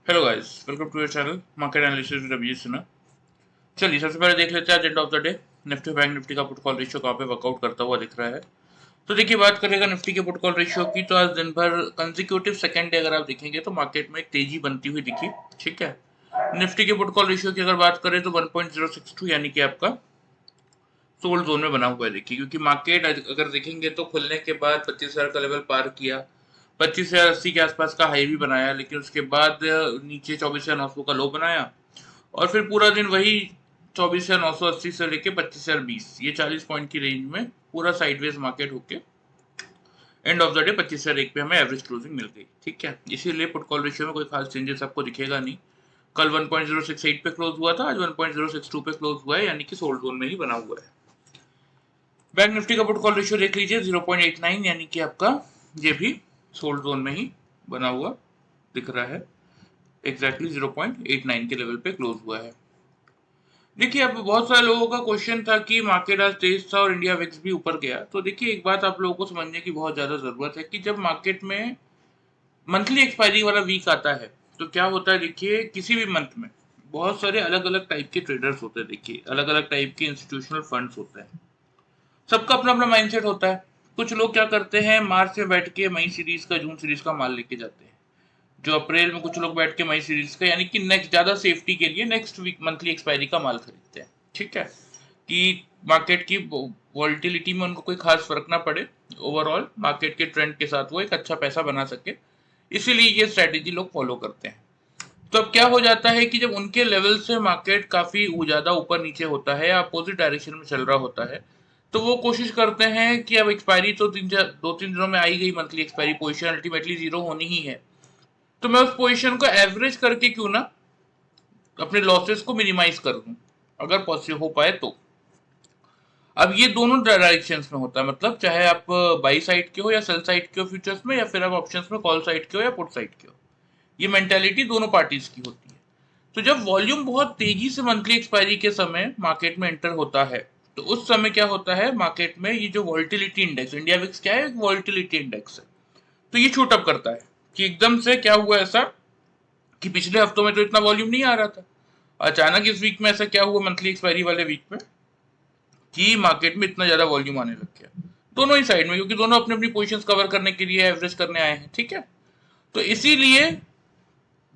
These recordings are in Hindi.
Hello guys, welcome to your channel market analysis with Abhijit Sinha. चलिए सबसे पहले देख लेते हैं agenda of the day. Nifty bank Nifty का पुट कॉल रेशियो कहाँ पे वर्कआउट करता हुआ दिख रहा है। तो देखिए, बात करेगा निफ्टी के पुट कॉल रेशियो की, तो आज दिन भर कंसेक्यूटिव सेकंड डे अगर आप देखेंगे तो मार्केट में एक तेजी बनती हुई दिखी। ठीक है, निफ्टी के पुट कॉल रेशियो की अगर बात करें तो 1.062 यानी कि आपका सोल्ड जोन में बना हुआ है। देखिए, क्योंकि मार्केट अगर देखेंगे तो खुलने के बाद 25,000 का लेवल पार किया, 25,080 के आसपास का हाई भी बनाया, लेकिन उसके बाद नीचे 24,900 का लो बनाया और फिर पूरा दिन वही 24,980 से लेके 25,020, ये 40 पॉइंट की रेंज में पूरा साइडवेज मार्केट होके एंड ऑफ द डे 25,001 पे हमें एवरेज क्लोजिंग मिल गई। ठीक है, इसीलिए पुट कॉल रेशियो में कोई खास चेंजेस आपको दिखेगा नहीं। कल 1.068 पे क्लोज हुआ था, आज 1.062 पे क्लोज हुआ है, यानी कि सोल्ड जोन में ही बना हुआ है। बैंक निफ्टी का पुट कॉल रेशियो देख लीजिए 0.89, यानी कि आपका ये भी सोल्ड जोन में ही बना हुआ दिख रहा है। एग्जैक्टली 0.89 के लेवल पे क्लोज हुआ है। देखिए, अब बहुत सारे लोगों का क्वेश्चन था कि मार्केट आज तेज था और इंडिया विक्स भी ऊपर गया। तो देखिए, एक बात आप लोगों को समझने की बहुत ज्यादा जरूरत है कि जब मार्केट में मंथली एक्सपायरी वाला वीक आता है तो क्या होता है। देखिए, किसी भी मंथ में बहुत सारे अलग अलग टाइप के ट्रेडर्स होते हैं। देखिए, अलग अलग टाइप के इंस्टीट्यूशनल फंड्स होते हैं। सबका अपना अपना माइंडसेट होता है। कुछ लोग क्या करते हैं, मार्च में बैठ के मई सीरीज का, जून सीरीज का माल लेके जाते हैं। जो अप्रैल में कुछ लोग बैठ के मई सीरीज का, यानी कि नेक्स्ट ज्यादा सेफ्टी के लिए नेक्स्ट वीक मंथली एक्सपायरी का माल खरीदते हैं। ठीक है, कि मार्केट की वॉलिटिलिटी में उनको कोई खास फर्क ना पड़े, ओवरऑल मार्केट के ट्रेंड के साथ वो एक अच्छा पैसा बना सके, इसीलिए ये स्ट्रेटेजी लोग फॉलो करते हैं। तो अब क्या हो जाता है कि जब उनके लेवल से मार्केट काफी ज्यादा ऊपर नीचे होता है या अपोजिट डायरेक्शन में चल रहा होता है, तो वो कोशिश करते हैं कि अब एक्सपायरी तो 2-3 दिनों में आई गई, monthly expiry position ultimately zero होनी ही है, तो मैं उस पोजीशन को एवरेज करके क्यों ना अपने लॉसेस को मिनिमाइज कर दूं, अगर पॉसिबल हो पाए तो। अब ये दोनों डायरेक्शंस में होता है, मतलब चाहे आप बाई साइड के हो या सेल साइड के हो फ्यूचर्स में, या फिर आप ऑप्शंस में कॉल साइड के हो या पुट साइड के हो, ये मेंटेलिटी दोनों पार्टीज की होती है। तो जब वॉल्यूम बहुत तेजी से मंथली एक्सपायरी के समय मार्केट में एंटर होता है, तो उस समय क्या होता है, मार्केट में ये जो वॉल्टिलिटी इंडेक्स, इंडिया विक्स क्या है, वॉल्टिलिटी इंडेक्स है, तो ये शूट अप करता है कि एकदम से क्या हुआ ऐसा कि पिछले हफ्तों में तो इतना वॉल्यूम नहीं आ रहा था, अचानक इस वीक में ऐसा क्या हुआ, मंथली एक्सपायरी वाले वीक में, कि मार्केट में इतना ज्यादा वॉल्यूम आने लग गया दोनों ही साइड में, क्योंकि दोनों अपनी अपनी पोजीशंस कवर करने के लिए एवरेज करने आए हैं। ठीक है, तो इसीलिए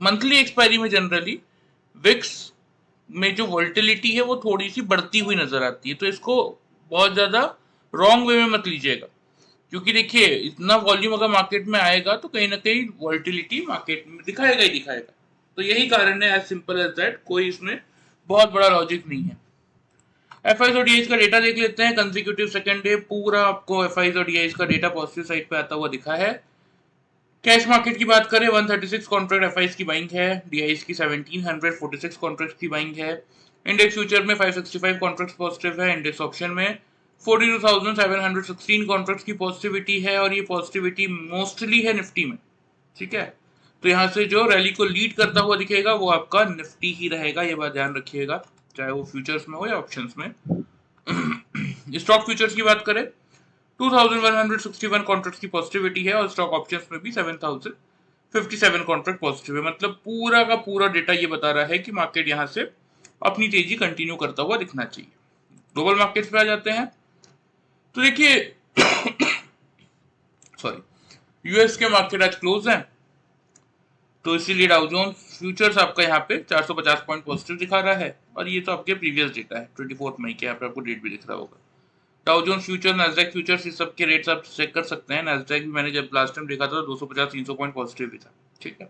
मंथली एक्सपायरी में जनरली विक्स में जो वोल्टिलिटी है वो थोड़ी सी बढ़ती हुई नजर आती है। तो इसको बहुत ज्यादा रॉन्ग वे में मत लीजिएगा, क्योंकि देखिए, इतना वॉल्यूम अगर मार्केट में आएगा तो कहीं ना कहीं वॉल्टिलिटी मार्केट में दिखाएगा ही दिखाएगा। तो यही कारण है, एज सिंपल एज दैट, कोई इसमें बहुत बड़ा लॉजिक नहीं है। एफ आई और डी का डेटा देख लेते हैं। कंसेक्यूटिव सेकंड डे पूरा आपको एफ आई और डी का डेटा पॉजिटिव साइड पे आता हुआ दिखा है। कैश मार्केट की बात करें, 136 कॉन्ट्रैक्ट एफआईज की बाइंग है, डीआईज की 1746 कॉन्ट्रैक्ट की बाइंग है। इंडेक्स फ्यूचर में 565 कॉन्ट्रैक्ट पॉजिटिव है। इंडेक्स ऑप्शन में 42,716 कॉन्ट्रैक्ट की पॉजिटिविटी है, और ये पॉजिटिविटी मोस्टली है निफ्टी में। ठीक है, तो यहाँ से जो रैली को लीड करता हुआ दिखेगा वो आपका निफ्टी ही रहेगा, ये बात ध्यान रखिएगा, चाहे वो फ्यूचर्स में हो या ऑप्शंस में। स्टॉक फ्यूचर्स की बात करें, 2161 कॉन्ट्रैक्ट की पॉजिटिविटी है, और स्टॉक ऑप्शंस में भी 7057 कॉन्ट्रैक्ट पॉजिटिव है। मतलब पूरा का पूरा डेटा ये बता रहा है कि मार्केट यहां से अपनी तेजी कंटिन्यू करता हुआ दिखना चाहिए। ग्लोबल मार्केट्स पे आ जाते हैं, तो देखिए सॉरी, यूएस के मार्केट आज क्लोज है, तो इसीलिए डाउ जोन्स फ्यूचर्स आपका यहाँ पे 450 पॉइंट पॉजिटिव दिखा रहा है, और ये तो आपके प्रीवियस डेटा है 24 मई के, यहाँ पे आपको डेट भी दिख रहा होगा। Dow Jones future, Nasdaq futures, इस सब के रेट्स आप चेक कर सकते हैं। नैस्डैक भी मैंने जब लास्ट टाइम देखा था 250-300 पॉइंट पॉजिटिव भी था। ठीक है,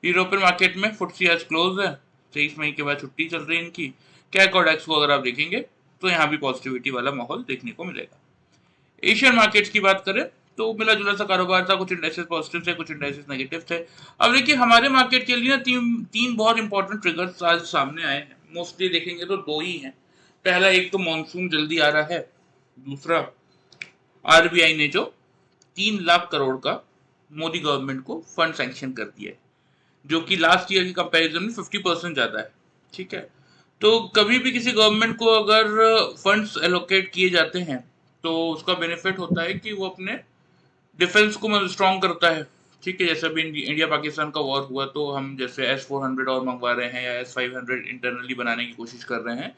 यूरोपियन मार्केट में फुटसी आज क्लोज है, 23 मई के बाद छुट्टी चल रही है इनकी। कैक और डेक्स को अगर आप देखेंगे तो यहाँ भी पॉजिटिविटी वाला माहौल देखने को मिलेगा। एशियन मार्केट्स की बात करें तो मिला जुला सा कारोबार था, कुछ इंडेक्सेस पॉजिटिव थे, कुछ इंडेक्सेस नेगेटिव थे। अब देखिए, हमारे मार्केट के लिए ना तीन बहुत इंपॉर्टेंट ट्रिगर्स आज सामने आए हैं। मोस्टली देखेंगे तो दो ही हैं। पहला, एक तो मॉनसून जल्दी आ रहा है, दूसरा आरबीआई ने जो 3 लाख करोड़ का मोदी गवर्नमेंट को फंड सैंक्शन कर दिया है, जो कि लास्ट ईयर की कंपैरिजन में 50% ज्यादा है। ठीक है, तो कभी भी किसी गवर्नमेंट को अगर फंड्स एलोकेट किए जाते हैं तो उसका बेनिफिट होता है कि वो अपने डिफेंस को स्ट्रॉन्ग करता है, ठीक है, जैसे अभी इंडिया पाकिस्तान का वॉर हुआ तो हम जैसे S-400 और मंगवा रहे हैं या S-500 इंटरनली बनाने की कोशिश कर रहे हैं,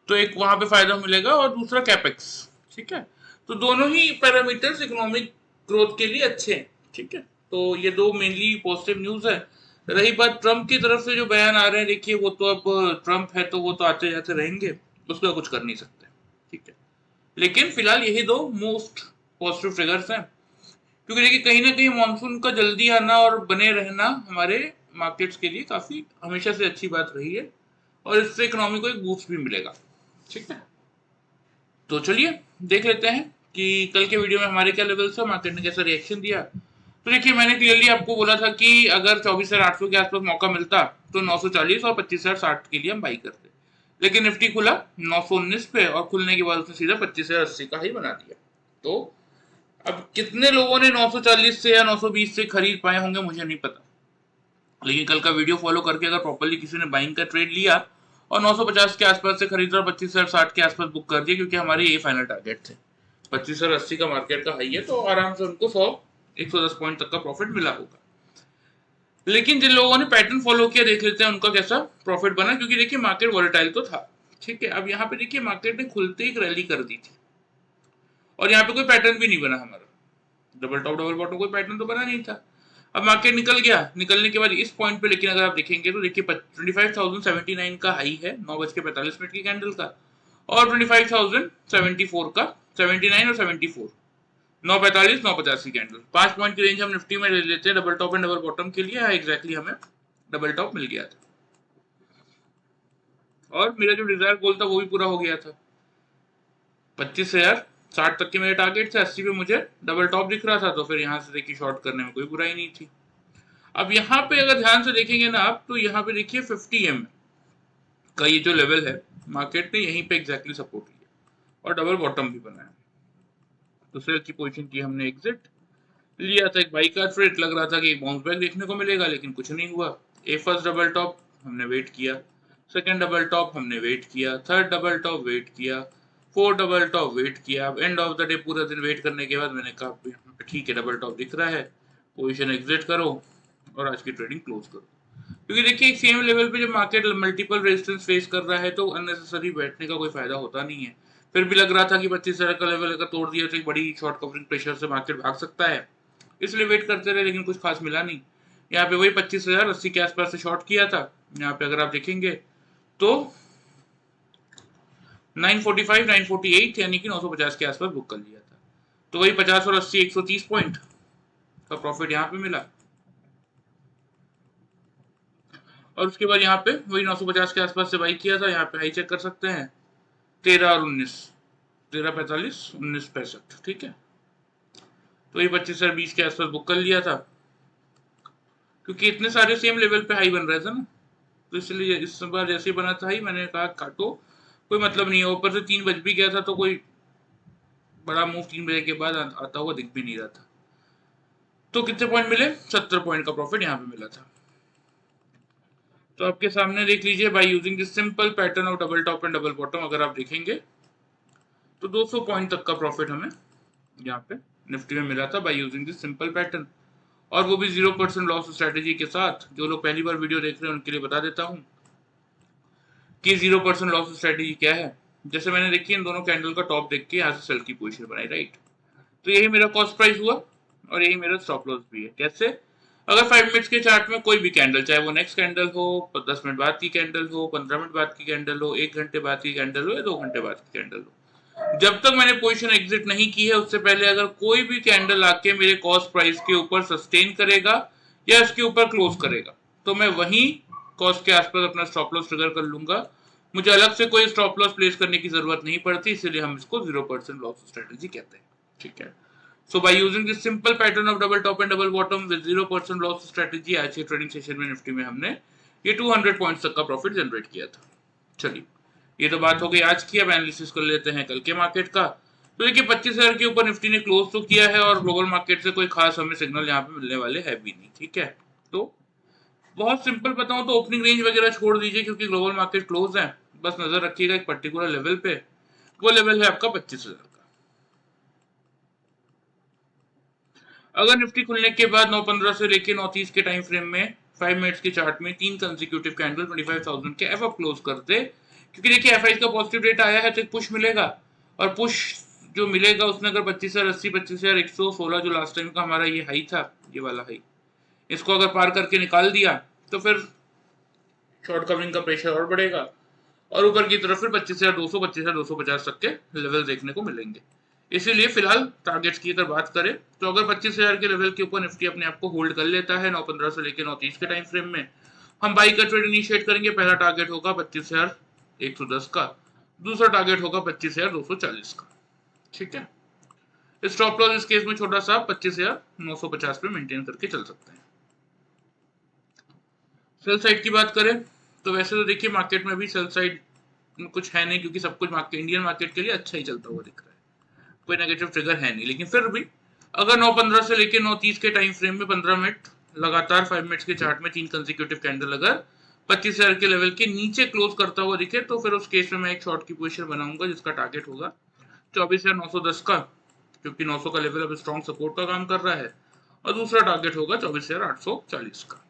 तो एक वहां पे फायदा मिलेगा और दूसरा कैपेक्स। ठीक है, तो दोनों ही पैरामीटर्स इकोनॉमिक ग्रोथ के लिए अच्छे हैं। ठीक है, तो ये दो मेनली पॉजिटिव न्यूज है। रही बात ट्रम्प की तरफ से जो बयान आ रहे हैं, देखिए वो तो अब ट्रम्प है तो वो तो आते जाते रहेंगे, उसका कुछ कर नहीं सकते। ठीक है, लेकिन फिलहाल यही दो मोस्ट पॉजिटिव ट्रिगर्स हैं, क्योंकि देखिए कहीं ना कहीं मानसून का जल्दी आना और बने रहना हमारे मार्केट्स के लिए काफी हमेशा से अच्छी बात रही है, और इससे इकोनॉमी को एक बूस्ट भी मिलेगा। ठीक है, तो चलिए देख लेते हैं कि कल के वीडियो में हमारे क्या लेवल्स है, मार्केट ने कैसा रिएक्शन दिया। तो देखिए मैंने क्लियरली आपको बोला था कि अगर 24,800 के आसपास मौका मिलता तो 940 और 25,060 के लिए हम बाई करते, लेकिन निफ्टी खुला 919 पे और खुलने के बाद उसने सीधा 25,080 का ही बना दिया। तो अब कितने लोगों ने 940 से या 920 से खरीद पाए होंगे मुझे नहीं पता, लेकिन कल का वीडियो फॉलो करके अगर प्रॉपर्ली किसी ने बाइंग का ट्रेड लिया और 950 के आसपास से खरीदा और 25,060 के आसपास बुक कर दिया, क्योंकि हमारे ये फाइनल टारगेट थे, 25,080 का मार्केट का हाई है, तो आराम से उनको 110 पॉइंट तक का प्रॉफिट मिला होगा। लेकिन जिन लोगों ने पैटर्न फॉलो किया देख लेते हैं उनका कैसा प्रॉफिट बना, क्योंकि देखिए मार्केट वॉलेटाइल तो था। ठीक है, अब यहाँ पे देखिए मार्केट ने खुलते ही एक रैली कर दी थी और यहाँ पे कोई पैटर्न भी नहीं बना हमारा, डबल टॉप डबल बॉटम कोई पैटर्न तो बना नहीं था। अब मार्केट निकल गया, निकलने के बाद इस पॉइंट पे लेकिन अगर आप देखेंगे तो देखिए 25,079 का हाई है 9:45 की कैंडल का, और 25,074 का 79 और 74, 9:45 9:85 कैंडल, 5 पॉइंट की रेंज हम निफ्टी में ले लेते हैं double top and double bottom के लिए। एग्जैक्टली हमें डबल टॉप मिल गया था और मेरा जो डिजायर गोल था वो भी पूरा हो गया था। 25,060 तक के मेरे टारगेट थे, 80 पे मुझे डबल टॉप दिख रहा था, तो फिर यहाँ से देखिए शॉर्ट करने में कोई बुराई नहीं थी। अब यहाँ पे अगर ध्यान से देखेंगे ना आप, तो यहाँ पे देखिए 50 एम का ये जो लेवल है मार्केट ने यहीं पे एग्जैक्टली सपोर्ट किया और डबल बॉटम भी बनाया। तो सेल की पोजीशन की हमने एग्जिट लिया था, एक बाई का ट्रेड लग रहा था कि एक बाउंस बैक देखने को मिलेगा, लेकिन कुछ नहीं हुआ। ए फर्स्ट डबल टॉप हमने वेट किया, सेकंड डबल टॉप हमने वेट किया, थर्ड डबल टॉप वेट किया, फोर डबल टॉप वेट किया। अब एंड ऑफ द डे पूरा दिन वेट करने के बाद मैंने कहा ठीक है डबल टॉप दिख रहा है, पोजीशन एग्जिट करो और आज की ट्रेडिंग क्लोज करो। क्योंकि देखिए सेम लेवल पे जब मार्केट मल्टीपल रेजिस्टेंस फेस कर रहा है तो अननेसेसरी बैठने का कोई फायदा होता नहीं है। फिर भी लग रहा था कि 25,000 का लेवल अगर तोड़ दिया तो एक बड़ी शॉर्ट कवरिंग प्रेशर से मार्केट भाग सकता है, इसलिए वेट करते रहे, लेकिन कुछ खास मिला नहीं। यहाँ पे वही 25,080 के आसपास से शॉर्ट किया था। यहाँ पे अगर आप देखेंगे तो 945 948 यानी कि 950 के आसपास बुक कर लिया था, तो वही 50 और 80 130 पॉइंट का प्रॉफिट यहाँ पे मिला। और उसके बाद यहाँ पे वही 950 के आसपास से बाई किया था। यहाँ पे हाई चेक कर सकते हैं 13 और 19, 13.45 19.65। ठीक है, तो ये 25,020 के आसपास बुक कर लिया था, क्योंकि इतने सारे सेम लेवल पे हाई बन रहे थे ना, तो इसलिए इस बार जैसे ही बना था हाई मैंने कहा काटो, कोई मतलब नहीं है। ऊपर से 3 बज भी गया था तो कोई बड़ा मूव 3 बजे के बाद आता हुआ दिख भी नहीं रहा था। तो कितने पॉइंट मिले, 70 पॉइंट का प्रॉफिट यहाँ पे मिला था। तो आपके सामने देख लीजिए, by using this simple pattern of double top and double bottom, अगर आप देखेंगे तो 200 पॉइंट तक का प्रॉफिट हमें यहाँ पे निफ्टी में मिला था by using this simple pattern, और वो भी 0% लॉस स्ट्रेटेजी के साथ। जो लोग पहली बार वीडियो देख रहे हैं उनके लिए बता देता हूँ कि 0% लॉस स्ट्रेटेजी क्या है। जैसे मैंने देखी इन दोनों कैंडल का टॉप देख के यहाँ से सेल की पोजीशन बनाई, राइट, तो यही मेरा कॉस्ट प्राइस हुआ और यही मेरा स्टॉप लॉस भी है। कैसे, अगर 5 मिनट्स के चार्ट में कोई भी कैंडल, चाहे वो नेक्स्ट कैंडल हो, 10 मिनट बाद की कैंडल हो, 15 मिनट बाद की कैंडल हो, 1 घंटे बाद की कैंडल हो या 2 घंटे बाद की कैंडल हो, जब तक मैंने पोजीशन एग्जिट नहीं की है उससे पहले अगर कोई भी कैंडल आके मेरे कॉस्ट प्राइस के ऊपर सस्टेन करेगा या इसके ऊपर क्लोज करेगा, तो मैं वहीं कॉस्ट के आसपास अपना स्टॉप लॉस ट्रिगर कर लूंगा। मुझे अलग से कोई स्टॉप लॉस प्लेस करने की जरूरत नहीं पड़ती, इसलिए हम इसको 0% लॉस स्ट्रेटेजी कहते हैं। ठीक है, so by using this simple pattern of double top and double bottom with 0% loss strategy, आज के ट्रेडिंग सेशन में निफ्टी में हमने ये 200 पॉइंट्स तक का प्रॉफिट जनरेट किया था। चलिए ये तो बात हो गई आज की, अब एनालिसिस कर लेते हैं कल के मार्केट का। तो देखिए 25,000 के ऊपर निफ्टी ने क्लोज तो किया है और ग्लोबल मार्केट से कोई खास हमें सिग्नल यहाँ पे मिलने वाले है भी नहीं। ठीक है, तो बहुत सिंपल बताऊं तो ओपनिंग रेंज वगैरह छोड़ दीजिए, क्योंकि ग्लोबल मार्केट क्लोज है। बस नजर रखिएगा एक पर्टिकुलर लेवल पे, वो लेवल है आपका 25,000 का। अगर निफ्टी खुलने के बाद 9:15 से लेके 9:30 के टाइम फ्रेम में 5 मिनट्स के चार्ट में 3 कंसेक्यूटिव कैंडल 25,000 के एफ क्लोज कर दे, क्योंकि देखिए एफ का पॉजिटिव डेटा आया है तो एक पुश मिलेगा, और पुश जो मिलेगा उसमें अगर 25,080, 25,116 जो लास्ट टाइम का हमारा ये हाई था, ये वाला हाई, इसको अगर पार करके निकाल दिया तो फिर शॉर्ट कवरिंग का प्रेशर और बढ़ेगा, और ऊपर की तरफ फिर 25,200, 25,250 तक के लेवल देखने को मिलेंगे। इसीलिए फिलहाल टारगेट्स की अगर बात करें तो अगर 25,000 के लेवल के ऊपर निफ्टी अपने आप को होल्ड कर लेता है 9:15 से लेकर 9:30 के टाइम फ्रेम में, हम बाई का ट्रेड इनिशिएट करेंगे। पहला टारगेट होगा 25,110 का, दूसरा टारगेट होगा 25,240 का। ठीक है, स्टॉप लॉस इस केस में छोटा सा 25,950 पे मेंटेन करके चल सकते हैं। सेल साइड की बात करें तो वैसे तो देखिए मार्केट में भी सेल साइड कुछ है नहीं, क्योंकि सब कुछ मार्केट इंडियन मार्केट के लिए अच्छा ही चलता हुआ दिख रहा है, कोई नेगेटिव ट्रिगर है नहीं। लेकिन फिर भी अगर 9:15 से लेकर 9:30 के टाइम फ्रेम में 15 मिनट लगातार 5 मिनट्स के चार्ट में 3 कंसेक्यूटिव कैंडल अगर 25,000 के लेवल के नीचे क्लोज करता हुआ दिखे तो फिर उस केस में मैं एक शॉर्ट की पोजीशन बनाऊंगा जिसका टारगेट होगा 24,910 का, क्योंकि 900 का लेवल अब स्ट्रॉन्ग सपोर्ट का काम कर रहा है, और दूसरा टारगेट होगा 24,840 का।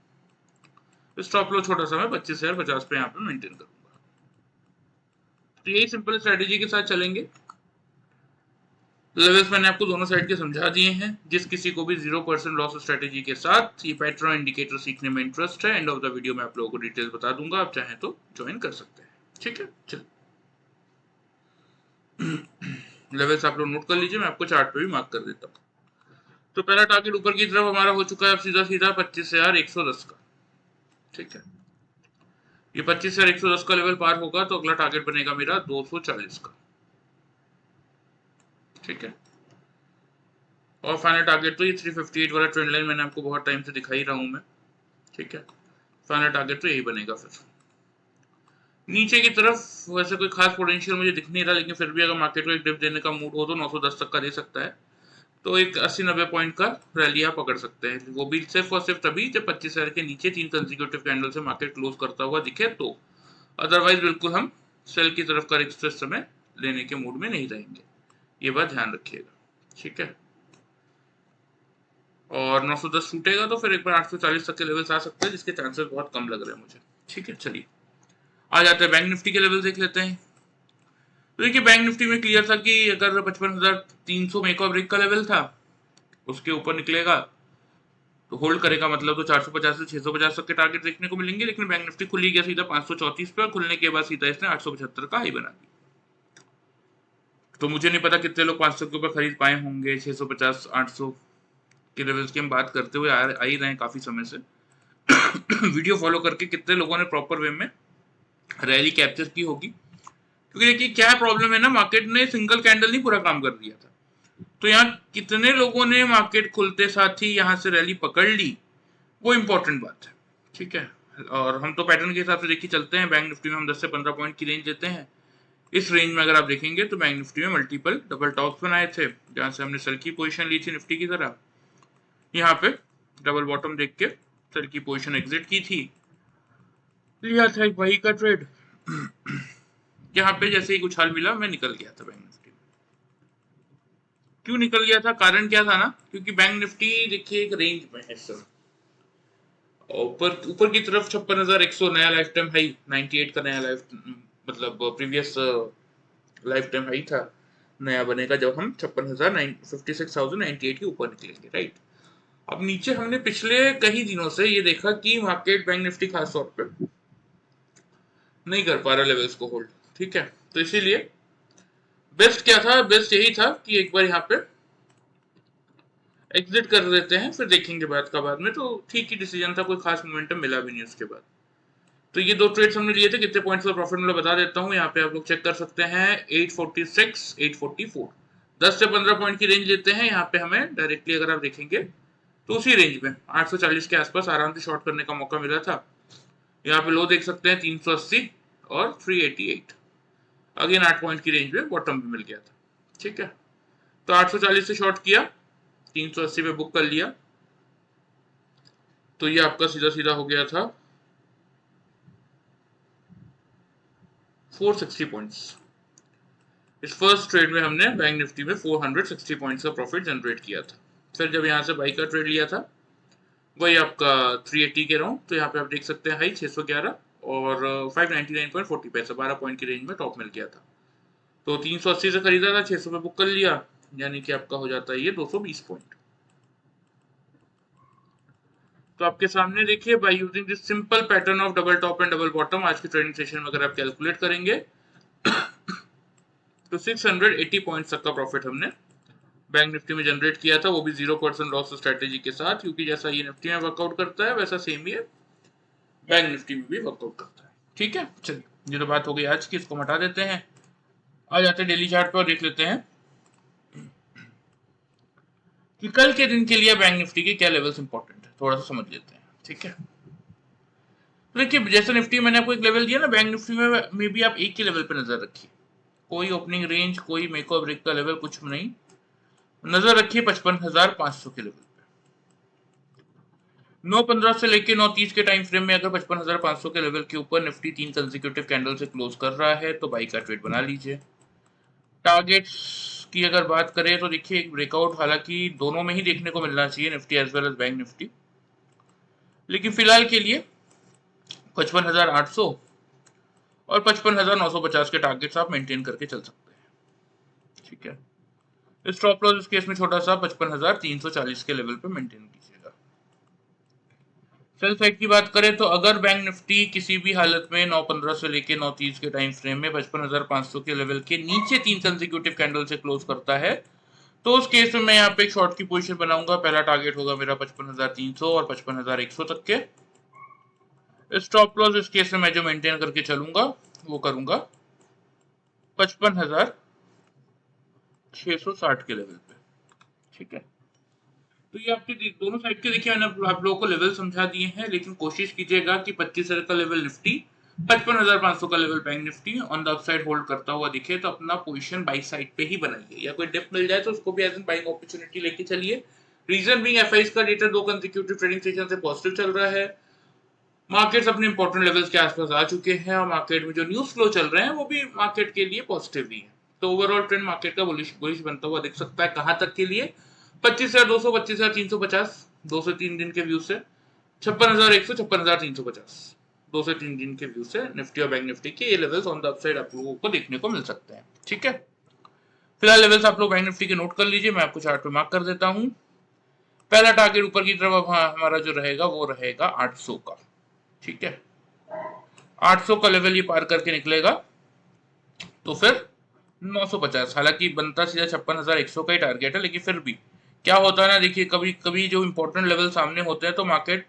स्टॉप लो छोटा सा मैं 25,050 पे यहाँ पे मेंटेन करूंगा। तो यही सिंपल स्ट्रेटेजी के साथ चलेंगे। लेवल्स मैंने आपको दोनों साइड के समझा दिए हैं। जिस किसी को भी 0% लॉस स्ट्रेटेजी के साथ ये पैटर्न इंडिकेटर सीखने में इंटरेस्ट है, एंड ऑफ द वीडियो में आप लोगों को डिटेल्स बता दूंगा, आप चाहें तो ज्वाइन कर सकते हैं। ठीक है, चलिए लेवल्स आप लोग नोट कर लीजिए, मैं आपको चार्ट पे भी मार्क कर देता हूँ। तो पहला टारगेट ऊपर की तरफ हमारा हो चुका है अब सीधा सीधा 25,110 का। ठीक है, ये 25,110 का लेवल पार होगा तो अगला टारगेट बनेगा मेरा 240 का। ठीक है, और फाइनल टारगेट तो ये 358 वाला ट्रेंड लाइन मैंने आपको बहुत टाइम से दिखा ही रहा हूं मैं। ठीक है, फाइनल टारगेट तो यही बनेगा। फिर नीचे की तरफ वैसे कोई खास पोटेंशियल मुझे दिख नहीं रहा, लेकिन फिर भी अगर मार्केट को एक डिप देने का मूड हो तो 910 तक का दे सकता है, तो एक 80-90 पॉइंट का रैली आप पकड़ सकते हैं। वो भी सिर्फ और सिर्फ तभी जब 25,000 के नीचे 3 कंसेक्यूटिव कैंडल से मार्केट क्लोज करता हुआ दिखे तो, अदरवाइज बिल्कुल हम सेल की तरफ का रिस्क इस समय लेने के मूड में नहीं रहेंगे, ये बात ध्यान रखिएगा। ठीक है, और 910 छूटेगा तो फिर एक बार 840 तक के लेवल्स आ सकते हैं, जिसके चांसेस बहुत कम लग रहे हैं मुझे। ठीक है, चलिए आ जाते हैं बैंक निफ्टी के लेवल देख लेते हैं। तो देखिए बैंक निफ्टी में क्लियर था कि अगर 55,300 मेक और ब्रेक का लेवल था, उसके ऊपर निकलेगा तो होल्ड करेगा, मतलब तो 450 से 650 तक के टारगेट देखने को मिलेंगे। लेकिन बैंक निफ्टी खुली गया सीधा 534 पे, और खुलने के बाद सीधा इसने 875 का हाई बना दिया। तो मुझे नहीं पता कितने लोग 500 के ऊपर खरीद पाए होंगे। 650 800 के लेवल्स की हम बात करते हुए आ ही रहे हैं काफी समय से। वीडियो फॉलो करके कितने लोगों ने प्रॉपर वे में रैली कैप्चर की होगी, क्योंकि देखिए क्या प्रॉब्लम है ना, मार्केट ने सिंगल कैंडल नहीं पूरा काम कर दिया था। तो यहाँ कितने लोगों ने मार्केट खुलते साथ ही यहाँ से रैली पकड़ ली, वो इंपॉर्टेंट बात है। ठीक है, और हम तो पैटर्न के हिसाब से देखिए चलते हैं। बैंक निफ्टी में हम 10 से 15 पॉइंट की रेंज लेते हैं। इस रेंज में अगर आप देखेंगे तो बैंक निफ्टी में मल्टीपल डबल टॉप्स बनाए थे, जहां से हमने सेल की पोजीशन ली थी निफ्टी की तरह। यहाँ पे डबल बॉटम देख के सेल की पोजीशन एग्जिट की थी, लिया था एक वही का ट्रेड। यहाँ पे जैसे ही उछाल मिला मैं निकल गया था बैंक निफ्टी में। क्यों निकल गया था, कारण क्या था ना, क्योंकि बैंक निफ्टी देखिए एक रेंज में है सर, ऊपर ऊपर की तरफ 56,100 नया लाइफ टाइम हाई, 98 का नया लाइफ मतलब प्रीवियस लाइफ टाइम हाई था, नया बनेगा जब हम 56,098 के ऊपर निकलेंगे, राइट। अब नीचे हमने पिछले कई दिनों से ये देखा कि मार्केट बैंक निफ्टी खास तौर पे नहीं कर पा रहा लेवल्स को होल्ड। ठीक है, तो इसीलिए बेस्ट क्या था, बेस्ट यही था कि एक बार यहाँ पे एग्जिट कर देते हैं, फिर देखेंगे बाद का बाद में। तो ठीक ही डिसीजन था, कोई खास मोमेंटम मिला भी नहीं उसके बाद। तो ये दो ट्रेड्स हमने लिए थे, कितने पॉइंट्स का प्रॉफिट मिला बता देता हूँ, यहाँ पे आप लोग चेक कर सकते हैं। 846 844 10 से 15 पॉइंट की रेंज लेते हैं। यहाँ पे हमें डायरेक्टली अगर आप देखेंगे तो उसी रेंज में 840 के आसपास आराम से शॉर्ट करने का मौका मिला था। यहाँ पे लो देख सकते हैं 380 और 388, अगेन 8 पॉइंट की रेंज में बॉटम भी मिल गया था। ठीक है, तो 840 से शॉर्ट किया, 380 पे बुक कर लिया, तो ये आपका सीधा सीधा हो गया था 460 पॉइंट्स। इस फर्स्ट ट्रेड में हमने बैंक निफ्टी में 460 पॉइंट्स का प्रॉफिट जनरेट किया था। फिर जब यहाँ से बाई का ट्रेड लिया था वही आपका 380 के राउंड, तो यहाँ पे आप देख सकते हैं हाई 611 और 599.40 पैसा 12 पॉइंट की रेंज में टॉप मिल गया था। तो 380 से खरीदा था, 600 पे बुक कर लिया, यानी कि आपका हो जाता है ये 220 पॉइंट। तो आपके सामने देखिए by using this simple pattern of double top and double bottom आज की ट्रेडिंग सेशन में अगर आप कैलकुलेट करेंगे तो 680 पॉइंट्स तक का प्रॉफिट हमने बैंक निफ्टी में जनरेट किया था, वो भी 0% लॉस स्ट्रेटेजी के साथ, क्योंकि जैसा ये निफ्टी में वर्कआउट करता है वैसा सेम ये बैंक निफ्टी में भी वर्कआउट करता है। ठीक है, चलिए ये तो बात हो गई आज की, इसको हटा देते हैं। आ जाते हैं डेली चार्ट पर और देख लेते हैं कि कल के दिन के लिए बैंक निफ्टी के क्या लेवल्स इंपॉर्टेंट है, थोड़ा सा समझ लेते हैं। ठीक है, तो देखिए जैसे निफ्टी मैंने आपको एक लेवल दिया ना, बैंक निफ्टी में भी आप एक ही लेवल पे नजर रखिए, कोई ओपनिंग रेंज कोई मेक और ब्रेक का लेवल कुछ नहीं, नजर रखिए 55,500 के लेवल पे। 9:15 से लेके 9:30 के टाइम फ्रेम में अगर 55,500 के लेवल के ऊपर निफ्टी 3 कंसेक्यूटिव कैंडल से क्लोज कर रहा है तो बाई का ट्रेड बना लीजिए। टारगेट्स की अगर बात करें तो देखिए एक ब्रेकआउट हालांकि दोनों में ही देखने को मिलना चाहिए, Nifty as well as bank Nifty, लेकिन फिलहाल के लिए 55,800 और 55,950 के टारगेट्स आप मेंटेन करके चल सकते हैं। ठीक है, स्टॉप लॉस इस केस में छोटा सा 55,340 के लेवल पे मेंटेन कीजिएगा। सेल साइड की बात करें तो अगर बैंक निफ्टी किसी भी हालत में 9:15 से लेके 9:30 के टाइम फ्रेम में 55,500 के लेवल के नीचे 3 कंसेक्यूटिव कैंडल से क्लोज करता है तो उस केस में मैं यहाँ पे एक शॉर्ट की पोजीशन बनाऊंगा। पहला टारगेट होगा मेरा 55,300 और 55,100 तक के। स्टॉप लॉस इस केस में मैं जो मेंटेन करके चलूंगा वो करूंगा 55,660 के लेवल पे। ठीक है, तो ये आपके दोनों साइड के देखिए मैंने आप लोगों को लेवल समझा दिए हैं, लेकिन कोशिश कीजिएगा कि 25,000 का लेवल निफ्टी 55,500 का level bank Nifty on the upside hold करता हुआ दिखे तो अपना पोजीशन बाई साइड पे ही बनाइए, या कोई डिप मिल जाए तो उसको भी एज एन बाइंग अपॉर्चुनिटी लेके चलिए। रीजन बीइंग एफआईज का डेटा 2 कंसेक्यूटिव ट्रेडिंग सेशन से पॉजिटिव चल रहा है, मार्केट्स अपने इंपॉर्टेंट लेवल्स के आसपास आ चुके हैं और मार्केट में जो न्यूज फ्लो चल रहे हैं वो भी मार्केट के लिए पॉजिटिव ही है। तो ओवरऑल ट्रेंड मार्केट का बुलिश बनता हुआ दिख सकता है। कहां तक के लिए 25,200 25,350 2 से 3 दिन के व्यू से, 56,100 56,350 2 से 3 दिन के व्यू से निफ्टी और बैंक निफ्टी के ये लेवल्स ऑन द अपसाइड आप लोगों को देखने को मिल सकते हैं। ठीक है, फिलहाल लेवल्स आप लोग बैंक निफ्टी के नोट कर लीजिए, मैं आपको चार्ट पे मार्क कर देता हूं। पहला टारगेट ऊपर की तरफ हमारा जो रहेगा वो रहेगा 800 का। ठीक है, 800 का लेवल ये पार करके निकलेगा तो फिर 950, हालांकि बनता सीधा 56,100 का ही टारगेट है, लेकिन फिर भी क्या होता है ना, देखिए कभी कभी जो इंपॉर्टेंट लेवल सामने होते हैं तो मार्केट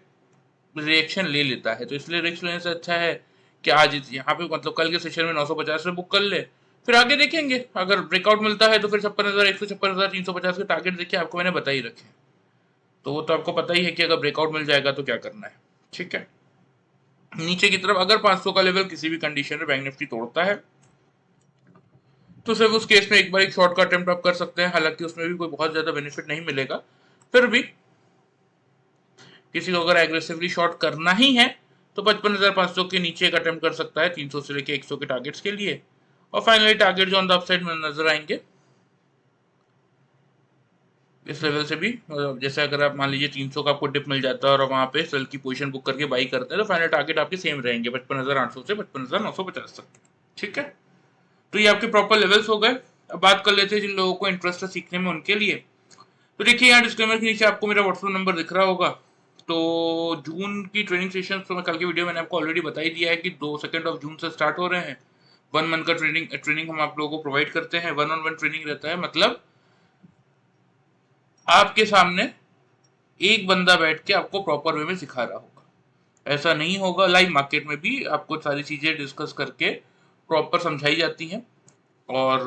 रिएक्शन ले लेता है, तो इसलिए रिस्क लेने से अच्छा है कि आज यहाँ पे मतलब कल के सेशन में 950 से बुक कर ले, फिर आगे देखेंगे अगर ब्रेकआउट मिलता है तो फिर 56,100 56,350 के टारगेट देखिए आपको मैंने बता ही रखे, तो वो तो आपको पता ही है कि अगर ब्रेकआउट मिल जाएगा तो क्या करना है। ठीक है, नीचे की तरफ अगर 500 का लेवल किसी भी कंडीशन में बैंक निफ्टी तोड़ता है तो सिर्फ उस केस में एक बार एक शॉर्ट का अटेम्प्ट आप कर सकते हैं, हालांकि उसमें भी कोई बहुत ज्यादा बेनिफिट नहीं मिलेगा, फिर भी किसी को अगर एग्रेसिवली शॉर्ट करना ही है तो 55,500 के नीचे एक अटेम्प्ट कर सकता है 300 से लेके 100 के टारगेट्स के लिए, और फाइनली टारगेट जो ऑन द अपसाइड में नजर आएंगे इस लेवल से भी, जैसे अगर आप मान लीजिए 300 का आपको डिप मिल जाता है और वहां पे सेल की पोजीशन बुक करके बाई करते हैं तो फाइनल टारगेट आपके सेम रहेंगे 55,800 से 55,950 तक। ठीक है, तो ये आपके प्रॉपर लेवल्स हो गए। अब बात कर लेते हैं जिन लोगों को इंटरेस्ट है सीखने में उनके लिए। तो देखिए यहाँ डिस्क्लेमर के नीचे आपको मेरा व्हाट्सएप नंबर दिख रहा होगा, तो जून की ट्रेनिंग सेशन तो मैं कल की वीडियो मैंने आपको ऑलरेडी बता ही दिया है कि 2 जून से स्टार्ट हो रहे हैं। 1 मंथ का ट्रेनिंग हम आप लोगों को प्रोवाइड करते हैं, 1-on-1 ट्रेनिंग रहता है, मतलब आपके सामने एक बंदा बैठ के आपको प्रॉपर वे में सिखा रहा होगा, ऐसा नहीं होगा, लाइव मार्केट में भी आपको सारी चीजें डिस्कस करके प्रॉपर समझाई जाती हैं। और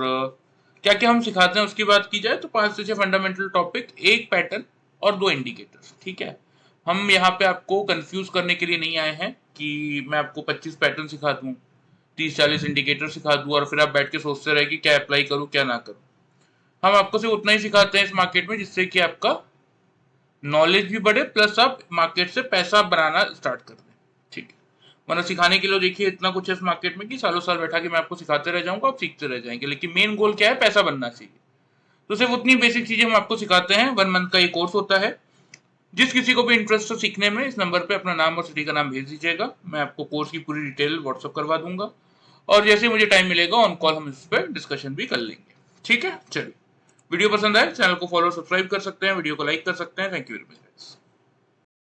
क्या क्या हम सिखाते हैं उसकी बात की जाए तो 5 से 6 फंडामेंटल टॉपिक, एक पैटर्न और 2 इंडिकेटर्स। ठीक है, हम यहाँ पे आपको कंफ्यूज करने के लिए नहीं आए हैं कि मैं आपको 25 पैटर्न सिखा दूं, 30-40 इंडिकेटर सिखा दूं और फिर आप बैठ के सोचते रहे कि क्या अप्लाई करूं क्या ना करूं। हम आपको सिर्फ उतना ही सिखाते हैं इस मार्केट में जिससे कि आपका नॉलेज भी बढ़े प्लस आप मार्केट से पैसा बनाना स्टार्ट कर दें। ठीक है, वरना सिखाने के लिए देखिए इतना कुछ है इस मार्केट में कि सालों साल बैठा के मैं आपको सिखाते रह जाऊंगा, आप सीखते रह जाएंगे, लेकिन मेन गोल क्या है, पैसा बनना चाहिए। तो सिर्फ उतनी बेसिक चीजें हम आपको सिखाते हैं। 1 मंथ का ये कोर्स होता है। जिस किसी को भी इंटरेस्ट हो सीखने में, इस नंबर पे अपना नाम और सिटी का नाम भेज दीजिएगा, मैं आपको कोर्स की पूरी डिटेल व्हाट्सअप करवा दूंगा, और जैसे मुझे टाइम मिलेगा ऑन कॉल हम इस पर डिस्कशन भी कर लेंगे। ठीक है, चलिए, वीडियो पसंद आए चैनल को फॉलो सब्सक्राइब कर सकते हैं, वीडियो को लाइक कर सकते हैं। Thank you very much.